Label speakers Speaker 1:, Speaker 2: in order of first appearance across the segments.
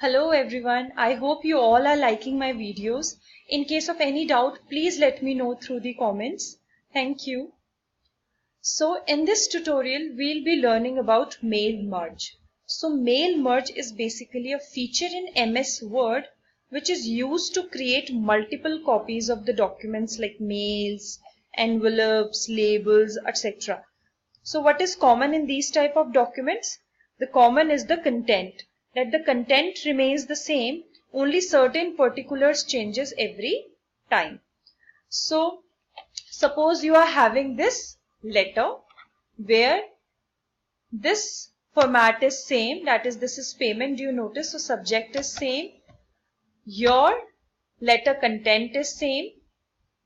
Speaker 1: Hello everyone, I hope you all are liking my videos. In case of any doubt, please let me know through the comments. Thank you. So in this tutorial, we'll be learning about mail merge. So mail merge is basically a feature in MS Word which is used to create multiple copies of the documents like mails, envelopes, labels, etc. So what is common in these type of documents? The common is the content. That the content remains the same, only certain particulars changes every time. So suppose you are having this letter where this format is same, that is this is payment, do you notice? So subject is same, your letter content is same,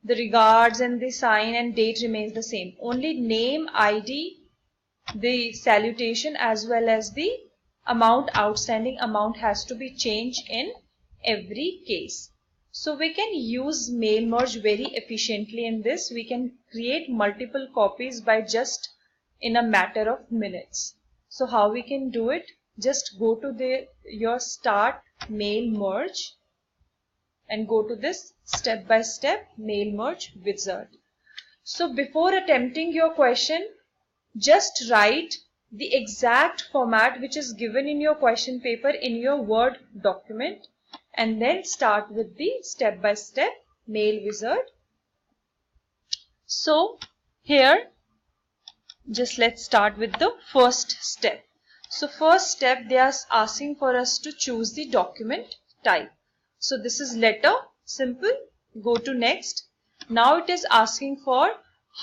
Speaker 1: the regards and the sign and date remains the same. Only name, ID, the salutation as well as the outstanding amount has to be changed in every case. So we can use mail merge very efficiently in this. We can create multiple copies by just in a matter of minutes. So how we can do it? Just go to your start mail merge and go to this step-by-step mail merge wizard. So before attempting your question, just write the exact format which is given in your question paper in your Word document and then start with the step-by-step mail wizard. So here just let's start with the first step. So first step, they are asking for us to choose the document type. So this is letter, simple, go to next. Now it is asking for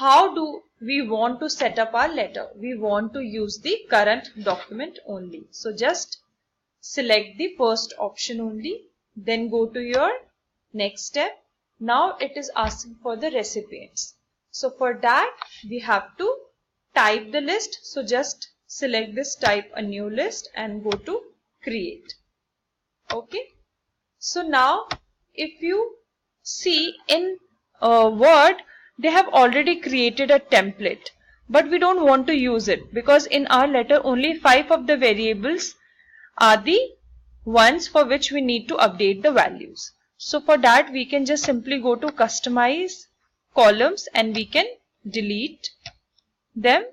Speaker 1: how do we want to set up our letter. We want to use the current document only. So just select the first option only. Then go to your next step. Now it is asking for the recipients. So for that we have to type the list. So just select this, type a new list and go to create. Okay. So now if you see in Word, they have already created a template, but we don't want to use it because in our letter only 5 of the variables are the ones for which we need to update the values. So for that we can just simply go to customize columns and we can delete them.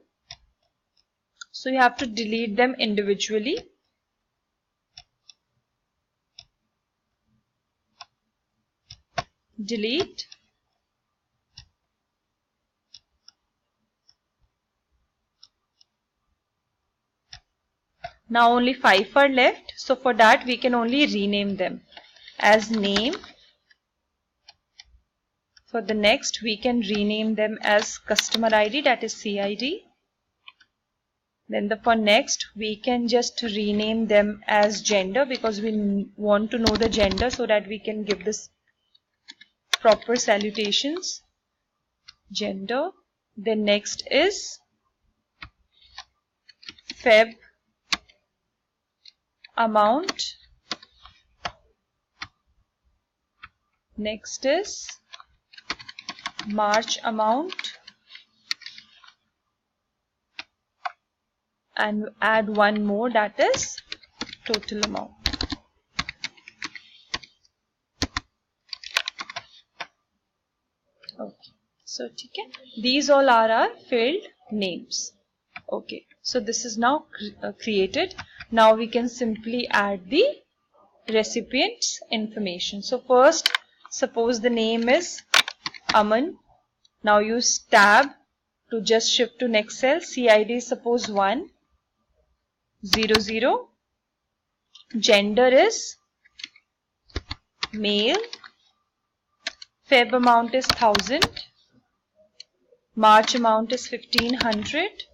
Speaker 1: So you have to delete them individually. Delete. Now only 5 are left. So for that we can only rename them as name. For the next we can rename them as customer ID, that is CID. Then for next we can just rename them as gender because we want to know the gender so that we can give this proper salutations. Gender. Then next is Feb amount. Next is March amount. And add one more, that is total amount. Okay. So these all are our field names. Okay. So this is now created. Now we can simply add the recipient's information. So first, suppose the name is Aman. Now use tab to just shift to next cell. CID suppose 100. Gender is male. Feb amount is 1000. March amount is 1500.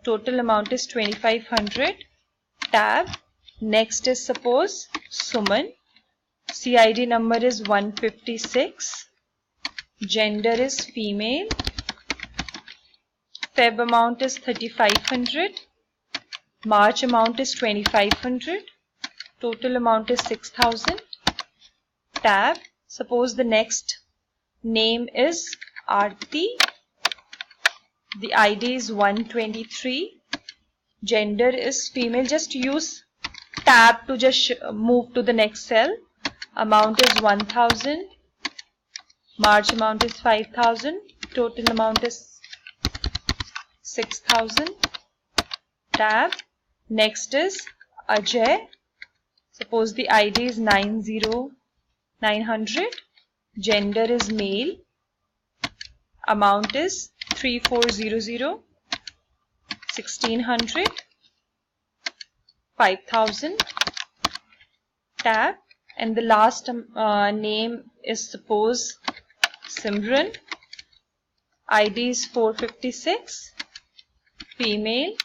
Speaker 1: Total amount is 2500. Tab. Next is suppose Suman. CID number is 156. Gender is female. Feb amount is 3500. March amount is 2500. Total amount is 6000. Tab. Suppose the next name is Aarti. The ID is 123. Gender is female. Just use tab to just move to the next cell. Amount is 1000. March amount is 5000. Total amount is 6000. Tab. Next is Ajay. Suppose the ID is 90900. Gender is male. Amount is 3400. 1600. 5000. Tab. And the last name is suppose Simran. ID is 456. Female.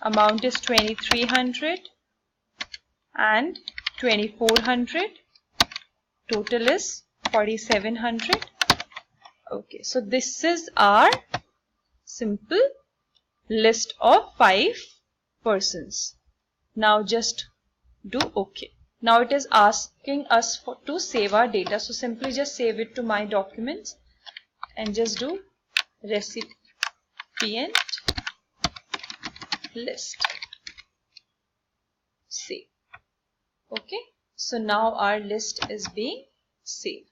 Speaker 1: Amount is 2300 and 2400. Total is 4700. Okay, so this is our simple list of 5 persons. Now just do OK. Now it is asking us to save our data. So simply just save it to my documents and just do recipient list. Save. Okay. So now our list is being saved.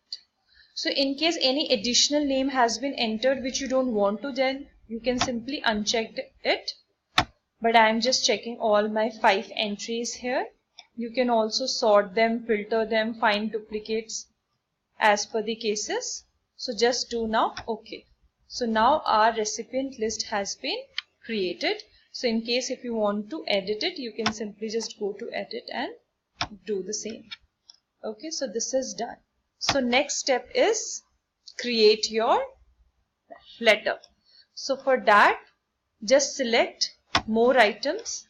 Speaker 1: So in case any additional name has been entered which you don't want to, then you can simply uncheck it. But I am just checking all my 5 entries here. You can also sort them, filter them, find duplicates as per the cases. So just do now OK. So now our recipient list has been created. So in case if you want to edit it, you can simply just go to edit and do the same. Okay, so this is done. So next step is create your letter. So for that, just select more items.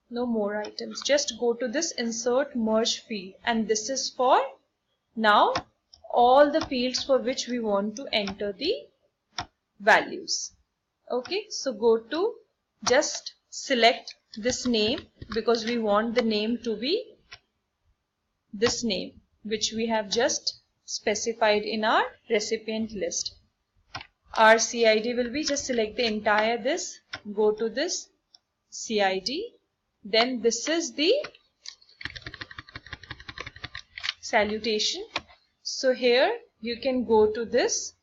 Speaker 1: No more items. Just go to this insert merge field, and this is for now all the fields for which we want to enter the values. Okay, so go to just select this name because we want the name to be this name which we have just specified in our recipient list. Our CID will be just select the entire this, go to this CID. Then this is the salutation. So here you can go to this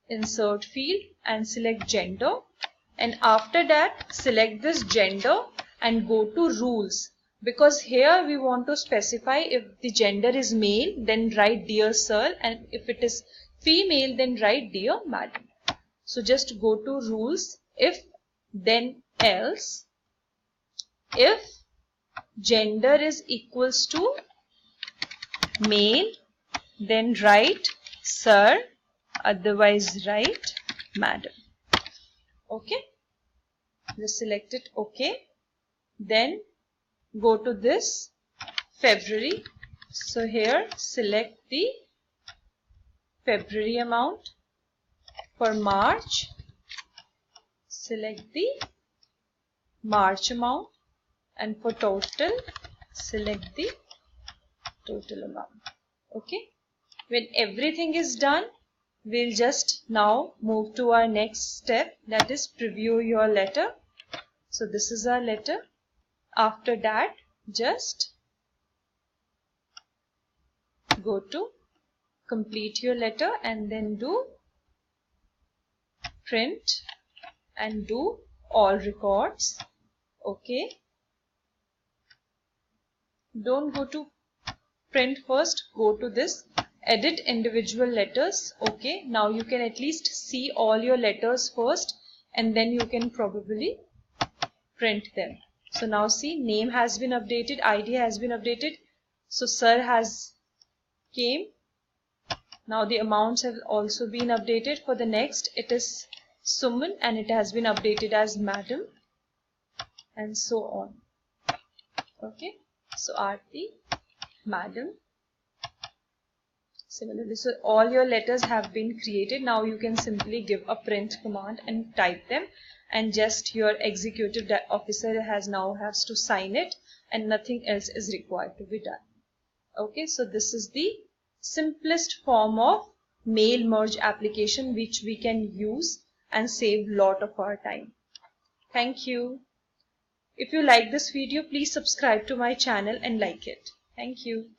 Speaker 1: insert field and select gender, and after that select this gender and go to rules, because here we want to specify if the gender is male then write dear sir, and if it is female then write dear madam. So just go to rules, if then else. If gender is equals to male, then write sir, otherwise write madam. Okay, just select it OK. Then go to this February. So here select the February amount. For March, select the March amount. And for total, select the total amount. Okay. When everything is done, we'll just now move to our next step, that is preview your letter. So this is our letter. After that, just go to complete your letter and then do print and do all records. Okay. Don't go to print first, go to this edit individual letters. Okay, now you can at least see all your letters first and then you can probably print them. So now see, name has been updated, ID has been updated. So sir has came. Now the amounts have also been updated. For the next, it is Suman and it has been updated as madam, and so on. Okay, so Aarti, madam. Similarly, so all your letters have been created. Now you can simply give a print command and type them, and just your executive officer has to sign it, and nothing else is required to be done. Okay, so this is the simplest form of mail merge application which we can use and save lot of our time. Thank you. If you like this video, please subscribe to my channel and like it. Thank you.